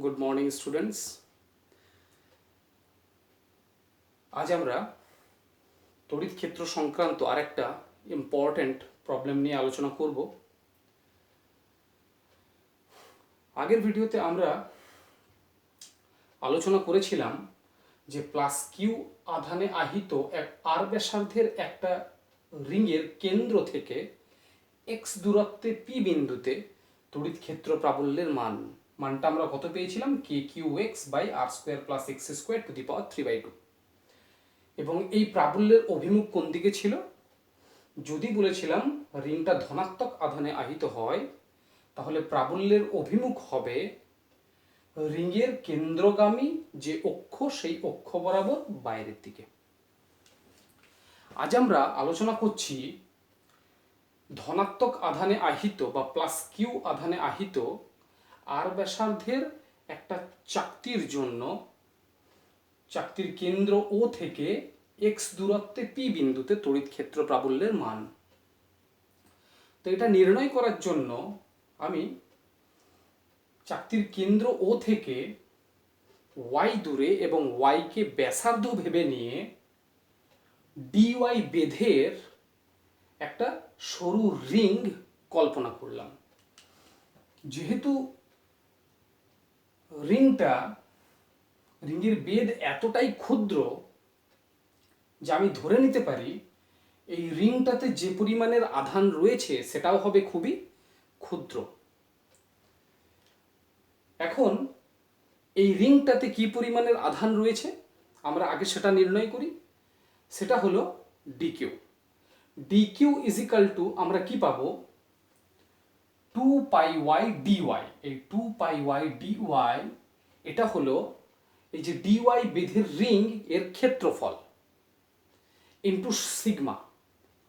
Good morning students. আজ আমরা তড়িৎ ক্ষেত্র সংক্রান্ত আরেকটা ইম্পর্ট্যান্ট প্রবলেম নিয়ে আলোচনা করব। আগের ভিডিওতে আমরা আলোচনা করেছিলাম যে প্লাস কিউ আধানে আহিত আর ব্যাসার্ধের একটা রিংয়ের কেন্দ্র থেকে এক্স দূরত্বে পি বিন্দুতে তড়িৎ ক্ষেত্র প্রাবল্যের মানটা আমরা কত পেয়েছিলাম, K Q X by R square plus X square to the power 3/2। এবং এই প্রাবল্যের অভিমুখ কোন দিকে ছিল? যদি বলেছিলাম রিংটা ধনাত্মক আধানে আহিত হয়, তাহলে প্রাবল্যের অভিমুখ হবে রিংয়ের কেন্দ্রগামী যে অক্ষ, সেই অক্ষ বরাবর বাইরের দিকে। আজ আমরা আলোচনা করছি ধনাত্মক আধানে আহিত বা প্লাস কিউ আধানে আহিত আর ব্যাসার্ধের একটা চাকতির জন্য চাকতির কেন্দ্র ও থেকে এক্স দূরত্বে পি বিন্দুতে তড়িৎ ক্ষেত্র প্রাবল্যের মান। তো এটা নির্ণয় করার জন্য আমি চাকতির কেন্দ্র ও থেকে ওয়াই দূরে এবং ওয়াইকে ব্যাসার্ধ ভেবে নিয়ে ডিওয়াই বেধের একটা সরু রিং কল্পনা করলাম। যেহেতু রিংয়ের বেধ এতটাই ক্ষুদ্র যে আমি ধরে নিতে পারি এই রিংটাতে যে পরিমাণের আধান রয়েছে সেটাও হবে খুবই ক্ষুদ্র। এখন এই রিংটাতে কি পরিমাণের আধান রয়েছে আমরা আগে সেটা নির্ণয় করি। সেটা হলো DQ. DQ is equal two আমরা কি পাবো, 2πy dy। এই 2πy dy এটা হলো এই যে ডিওয়াই বেধের রিং এর ক্ষেত্রফল ইন্টু সিগমা।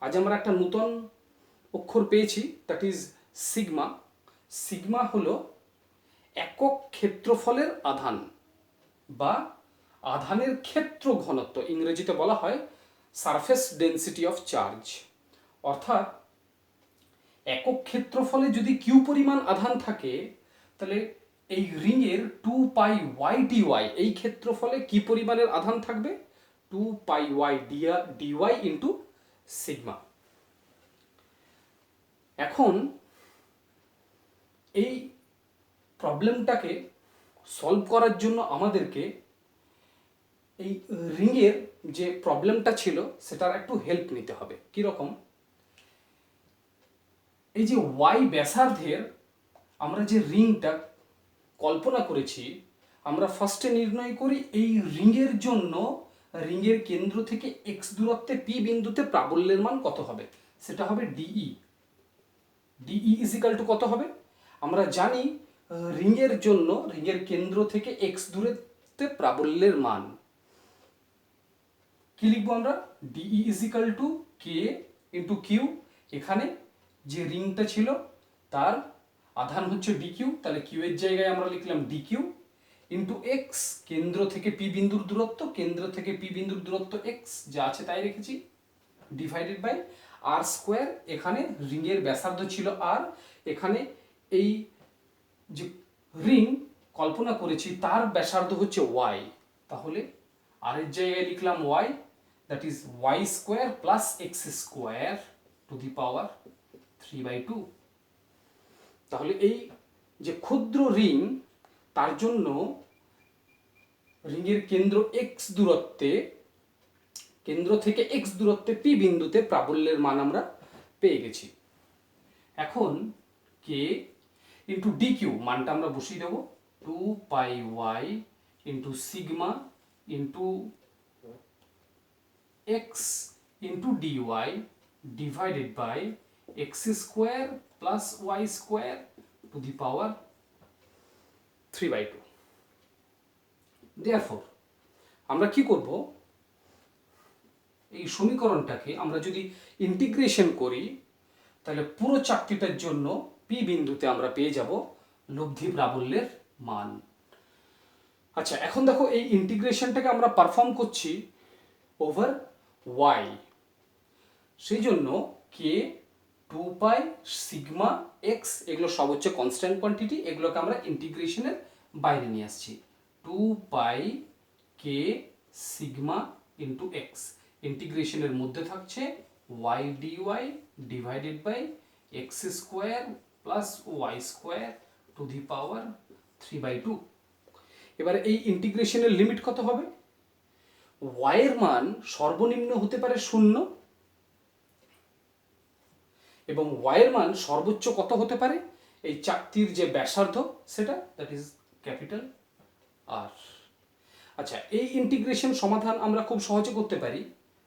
আজ আমরা একটা নতুন অক্ষর পেয়েছি, দ্যাট ইজ সিগমা। সিগমা হলো একক ক্ষেত্রফলের আধান বা আধানের ক্ষেত্র ঘনত্ব, ইংরেজিতে বলা হয় সারফেস ডেনসিটি অফ চার্জ। অর্থাৎ একক ক্ষেত্রফলে যদি কিউ পরিমাণ আধান থাকে, তাহলে এই রিংয়ের 2πy dy এই ক্ষেত্রফলে কি পরিমাণের আধান থাকবে, 2πy dy ইন্টু সিগমা। এখন এই প্রবলেমটাকে সলভ করার জন্য আমাদেরকে এই রিংয়ের যে প্রবলেমটা ছিল সেটার একটু হেল্প নিতে হবে। কীরকম? এই যে ওয়াই ব্যাসার্ধের আমরা যে রিংটা কল্পনা করেছি, আমরা ফার্স্টে নির্ণয় করি এই রিংয়ের জন্য রিংয়ের কেন্দ্র থেকে এক্স দূরত্বে পি বিন্দুতে প্রাবল্যের মান কত হবে। সেটা হবে d E. D E is equal to কত হবে? আমরা জানি রিংয়ের জন্য রিংয়ের কেন্দ্র থেকে এক্স দূরত্বে প্রাবল্যের মান কি লিখবো আমরা, d E is equal to k into q. এখানে যে রিংটা ছিল তার আধান হচ্ছে ডিকিউ, তাহলে কিউ এর জায়গায় আমরা লিখলাম ডিকিউ ইন্টু এক্স, কেন্দ্র থেকে পি বিন্দুর দূরত্ব, কেন্দ্র থেকে পি বিন্দুর দূরত্ব এক্স যা আছে তাই রেখেছি, ডিভাইডেড বাই আর স্কোয়ার। এখানে রিংয়ের ব্যাসার্ধ ছিল আর, এখানে এই যে রিং কল্পনা করেছি তার ব্যাসার্ধ হচ্ছে ওয়াই, তাহলে আর এর জায়গায় লিখলাম Y, that is Y square plus X square to the power 3/2। তাহলে এই যে ক্ষুদ্র রিং তার জন্য রিংয়ের কেন্দ্র এক্স দূরত্বে, কেন্দ্র থেকে এক্স দূরত্বে পি বিন্দুতে প্রাবল্যের মান আমরা পেয়ে গেছি। এখন কে ইন্টু ডিকিউ মানটা আমরা বসিয়ে দেবো, 2πy into sigma into x into d y divided by x square plus y square to the power 3/2। Therefore আমরা কি করব, এই সমীকরণটাকে আমরা যদি ইন্টিগ্রেশন করি তাহলে পুরো চাকতিটার জন্য পি বিন্দুতে আমরা পেয়ে যাব লব্ধি প্রাবল্যের মান। আচ্ছা, এখন দেখো এই ইন্টিগ্রেশনটাকে আমরা পারফর্ম করছি ওভার ওয়াই, সেই জন্য কে 2π সিগমা এক্স এগুলো সব হচ্ছে কনস্ট্যান্ট কোয়ান্টিটি, এগুলোকে আমরা ইন্টিগ্রেশনের বাইরে নিয়ে আসছি, 2 পাই কে সিগমা ইন্টু এক্স, ইন্টিগ্রেশনের মধ্যে থাকছে y dy divided by x square plus y square to the power 3/2। এবারে এই ইন্টিগ্রেশনের লিমিট কত হবে? y এর মান সর্বনিম্ন হতে পারে 0 এবং y এর মান সর্বোচ্চ কত হতে পারে? এই চাকতির যে ব্যাসার্ধ সেটা, দ্যাট ইজ ক্যাপিটাল আর। আচ্ছা, এই ইন্টিগ্রেশন সমাধান আমরা খুব সহজে করতে পারি।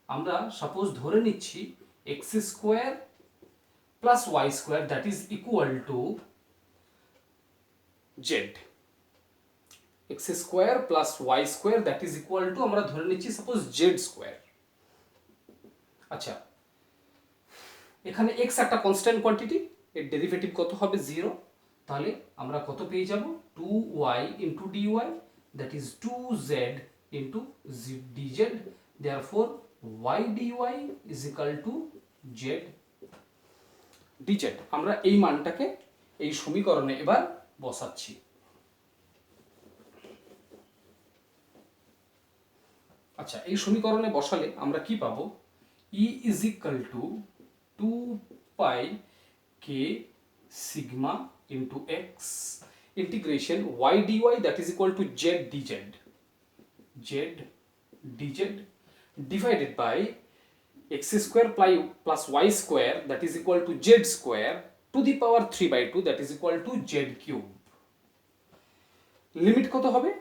আমরা সাপোজ ধরে নিচ্ছি x square plus y square that is equal to z. X square plus y square that is equal to আমরা ধরে নিচ্ছি সাপোজ জেড স্কোয়ার। আচ্ছা, এখানে এক্স একটা কনস্ট্যান্ট কোয়ান্টিটি, এর ডেরিভেটিভ কত হবে? 0। তাহলে আমরা কত পেয়ে যাব? 2y into d y that is 2z into dz, therefore y dy is equal to z dz। আমরা এই মানটাকে এই সমীকরণে এবার বসাচ্ছি। আচ্ছা, এই সমীকরণে বসালে আমরা কি পাবো? e is equal to 2 pi k sigma into x integration y dy that is equal to z dz divided by x square plus y square that is equal to z square to the power 3/2 that is equal to z cube। Limit কত হবে?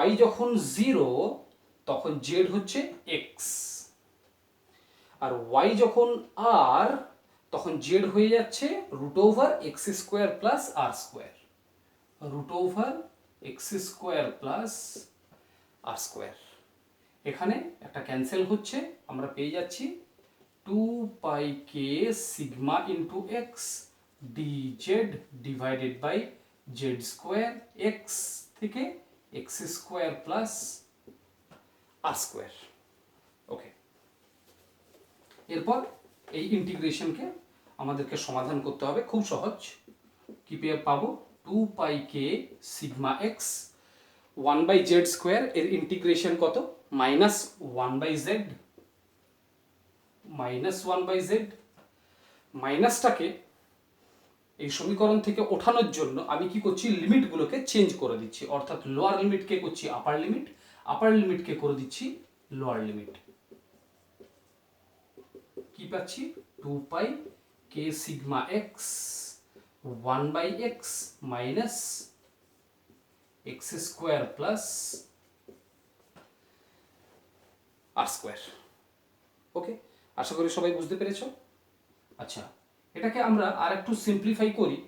y যখন 0 তখন z হচ্ছে x, আর y যখন r তখন z হয়ে যাচ্ছে root over x square plus r square, root over x square plus r square. এখানে একটা ক্যান্সেল হচ্ছে, আমরা পেয়ে যাচ্ছি 2 πk sigma into x dz divided by z square, x থেকে x square plus r square. Okay, এরপর এই ইন্টিগ্রেশনকে আমাদেরকে সমাধান করতে হবে, খুব সহজ। কি পেয়ে পাবো? 2 πk sigma x 1/z square, এর ইন্টিগ্রেশন কত? -1/z, -1/z। মাইনাসটাকে এই সমীকরণ থেকে ওঠানোর জন্য আমি কি করছি? লিমিটগুলোকে চেঞ্জ করে দিচ্ছি, অর্থাৎ লোয়ার লিমিটকে করছি আপার লিমিট, আপার লিমিটকে করে দিচ্ছি লোয়ার লিমিট। কি পাচ্ছি? 2 πk sigma x 1/x minus x square plus r square. Okay, আশা করি সবাই বুঝতে পেরেছো। আচ্ছা, এটাকে আমরা আর একটু সিম্পলিফাই করি।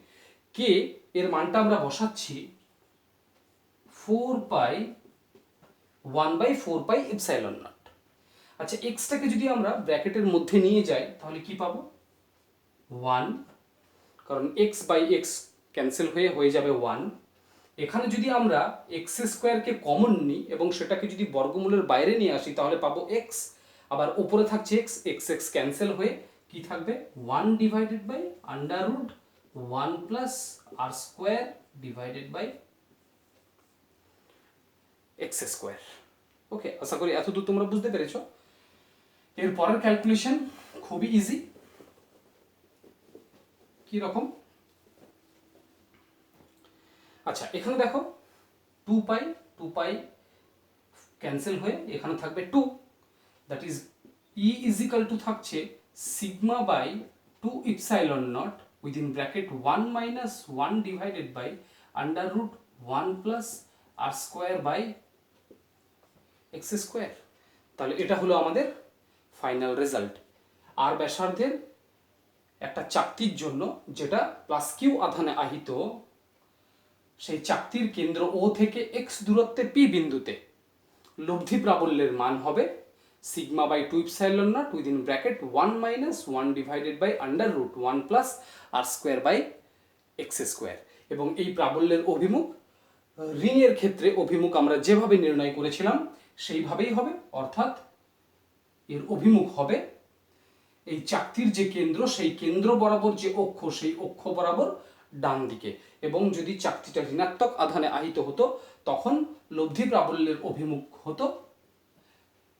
কে এর মানটা আমরা বসাচ্ছি 4 1/4 পাই এপসাইলন নট। আচ্ছা, এক্সটাকে যদি আমরা ব্র্যাকেটের মধ্যে নিয়ে যাই তাহলে কি পাবো? 1, কারণ এক্স বাই এক্স ক্যান্সেল হয়ে যাবে 1। এখানে যদি আমরা এক্স স্কোয়ারকে কমন নিই এবং সেটাকে যদি বর্গমূলের বাইরে নিয়ে আসি তাহলে পাবো এক্স, আবার উপরে থাকছে এক্স, এক্স এক্স ক্যান্সেল হয়ে কি থাকবে? 1 divided by under root 1 plus r square divided by x square. Okay, আশা করি এতদূর তোমরা বুঝতে পেরেছো। এর পরের ক্যালকুলেশন খুবই ইজি। কি রকম? আচ্ছা, এখানে দেখো 2 পাই ক্যান্সেল হয়ে এখানে থাকবে 2, that is e is equal to থাকছে sigma by 2 epsilon not within bracket 1 minus 1 divided by under root 1 plus r square by x square. তাহলে এটা হলো আমাদের ফাইনাল রেজাল্ট। আর ব্যাসার্ধের একটা চাকতির জন্য যেটা প্লাস কিউ আধানে আহিত, সেই চাকতির কেন্দ্র ও থেকে এক্স দূরত্বে পি বিন্দুতে লব্ধি প্রাবল্যের মান হবে sigma by 2 epsilon not within bracket 1 minus 1 divided by under root 1 plus r square by x square. এবং এই প্রাবল্যের অভিমুখ রিংয়ের ক্ষেত্রে অভিমুখ আমরা যেভাবে নির্ণয় করেছিলাম সেইভাবেই হবে, অর্থাৎ এর অভিমুখ হবে এই চাকতির যে কেন্দ্র সেই কেন্দ্র বরাবর যে অক্ষ সেই অক্ষ বরাবর ডান দিকে, এবং যদি চাকতিটা ঋণাত্মক আধানে আহিত হতো তখন লব্ধি প্রাবল্যের অভিমুখ হতো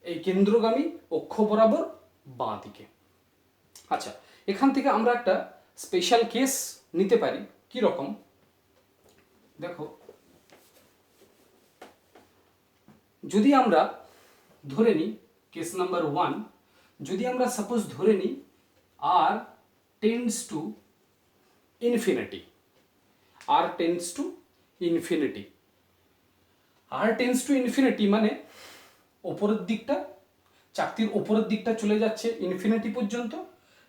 এই কেন্দ্রগামী অক্ষ বরাবর বাঁ দিকে। আচ্ছা, এখান থেকে আমরা একটা স্পেশাল কেস নিতে পারি। কি রকম? দেখো, যদি আমরা ধরে নিই কেস নাম্বার 1, যদি আমরা সাপোজ ধরে নিই r tends to infinity, r tends to infinity, r tends to infinity মানে ওপরের দিকটা, চাকতির ওপরের দিকটা চলে যাচ্ছে ইনফিনিটি পর্যন্ত,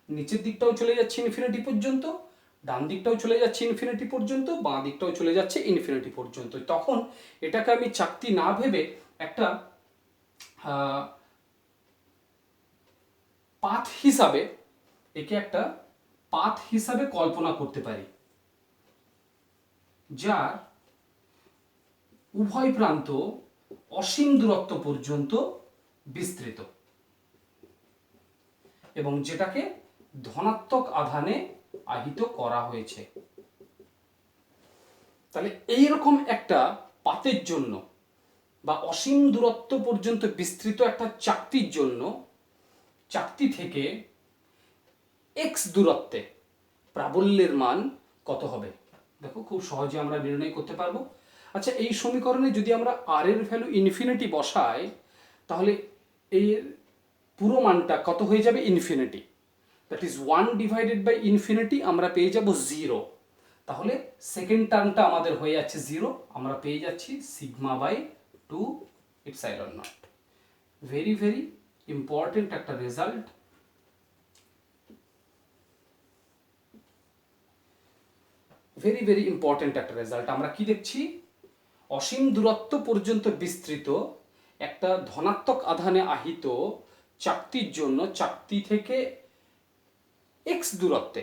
নিচের দিকটাও চলে যাচ্ছে ইনফিনিটি পর্যন্ত, ডান দিকটাও চলে যাচ্ছে ইনফিনিটি পর্যন্ত, বাঁ দিকটাও চলে যাচ্ছে ইনফিনিটি পর্যন্ত। তখন এটাকে আমি চাকতি না ভেবে একটা পাথ হিসাবে, একে একটা পাথ হিসাবে কল্পনা করতে পারি, যার উভয় প্রান্ত অসীম দূরত্ব পর্যন্ত বিস্তৃত এবং যেটাকে ধনাত্মক আধানে আহিত করা হয়েছে। তাহলে এইরকম একটা পাতের জন্য বা অসীম দূরত্ব পর্যন্ত বিস্তৃত একটা চাকতির জন্য চাকতি থেকে এক্স দূরত্বে প্রাবল্যের মান কত হবে? দেখো, খুব সহজে আমরা নির্ণয় করতে পারবো। আচ্ছা, এই সমীকরণে যদি আমরা আর এর ভ্যালু ইনফিনিটি বসাই তাহলে এর পুরো মানটা কত হয়ে যাবে? Infinity. That is 1 divided by infinity, আমরা পেয়ে যাব 0। তাহলে সেকেন্ড টার্মটা আমাদের হয়ে যাচ্ছে 0, আমরা পেয়ে যাচ্ছি sigma by 2 epsilon not. Very very important একটা রেজাল্ট। ভেরি ভেরি ইম্পর্টেন্ট একটা রেজাল্ট। আমরা কি দেখছি? অসীম দূরত্ব পর্যন্ত বিস্তৃত একটা ধনাত্মক আধানে আহিত চাকতির জন্য চাকতি থেকে এক্স দূরত্বে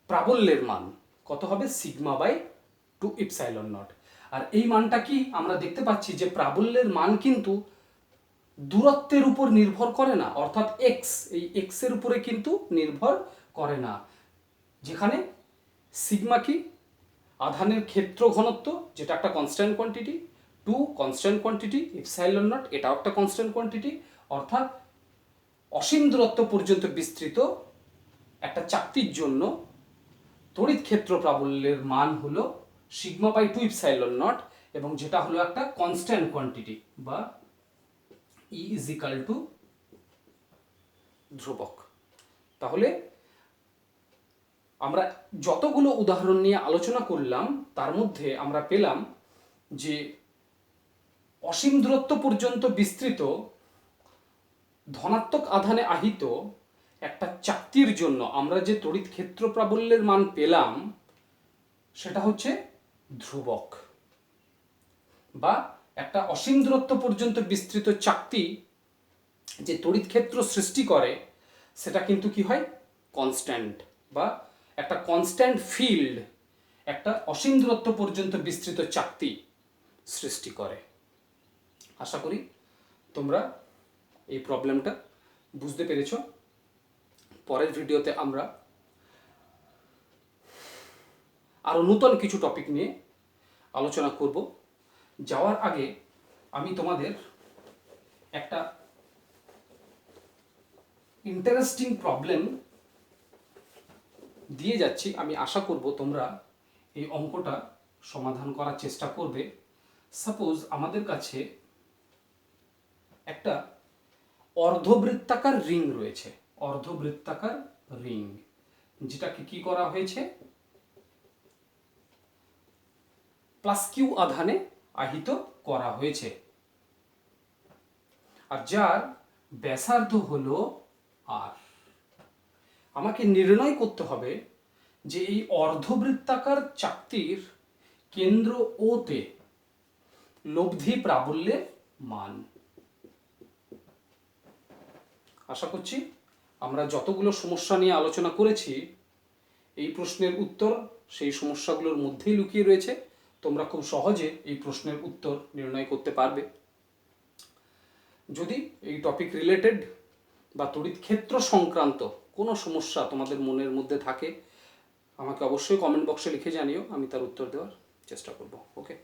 প্রাবল্যের মান কত হবে? Sigma by 2 epsilon nought. আর এই মানটা কি আমরা দেখতে পাচ্ছি যে প্রাবল্যের মান কিন্তু দূরত্বের উপর নির্ভর করে না, অর্থাৎ এক্স, এই এক্স এর উপরে কিন্তু নির্ভর করে না, যেখানে সিগমা কি? আধানের ক্ষেত্র ঘনত্ব, যেটা একটা constant quantity, 2 constant quantity, epsilon not এটাও একটা কনস্ট্যান্ট কোয়ান্টিটি। অর্থাৎ অসীম দূরত্ব পর্যন্ত বিস্তৃত একটা চাকতির জন্য তড়িৎ ক্ষেত্র প্রাবল্যের মান হলো সিগমা বাই 2 ইপসাইলন নট, এবং যেটা হলো একটা কনস্ট্যান্ট কোয়ান্টিটি বা ই ইজ ইকাল টু ধ্রুবক। তাহলে আমরা যতগুলো উদাহরণ নিয়ে আলোচনা করলাম তার মধ্যে আমরা পেলাম যে অসীম দূরত্ব পর্যন্ত বিস্তৃত ধনাত্মক আধানে আহিত একটা চাকতির জন্য আমরা যে তড়িৎ ক্ষেত্র প্রাবল্যের মান পেলাম সেটা হচ্ছে ধ্রুবক, বা একটা অসীম দূরত্ব পর্যন্ত বিস্তৃত চাকতি যে তড়িৎ ক্ষেত্র সৃষ্টি করে সেটা কিন্তু কি হয়? কনস্ট্যান্ট, বা একটা কনস্ট্যান্ট ফিল্ড একটা অসীম দূরত্ব পর্যন্ত বিস্তৃত চাকতি সৃষ্টি করে। আশা করি তোমরা এই প্রবলেমটা বুঝতে পেরেছ। পরের ভিডিওতে আমরা আরও নতুন কিছু টপিক নিয়ে আলোচনা করব। যাওয়ার আগে আমি তোমাদের একটা ইন্টারেস্টিং প্রবলেম দিয়ে যাচ্ছি। আমি আশা করব তোমরা এই অঙ্কটা সমাধান করার চেষ্টা করবে। সাপোজ আমাদের কাছে একটা অর্ধবৃত্তাকার রিং রয়েছে, অর্ধবৃত্তাকার রিং, যেটাকে কি করা হয়েছে? প্লাস কিউ আধানে আহিত করা হয়েছে, আর যার ব্যাসার্ধ হলো আর। আমাকে নির্ণয় করতে হবে যে এই অর্ধবৃত্তাকার চাকতির কেন্দ্র ও তে লব্ধি প্রাবল্যের মান। আশা করছি আমরা যতগুলো সমস্যা নিয়ে আলোচনা করেছি এই প্রশ্নের উত্তর সেই সমস্যাগুলোর মধ্যেই লুকিয়ে রয়েছে। তোমরা খুব সহজে এই প্রশ্নের উত্তর নির্ণয় করতে পারবে। যদি এই টপিক রিলেটেড বা তড়িৎ ক্ষেত্র সংক্রান্ত কোনো সমস্যা তোমাদের মনের মধ্যে থাকে আমাকে অবশ্যই কমেন্ট বক্সে লিখে জানিও, আমি তার উত্তর দেওয়ার চেষ্টা করব। ওকে।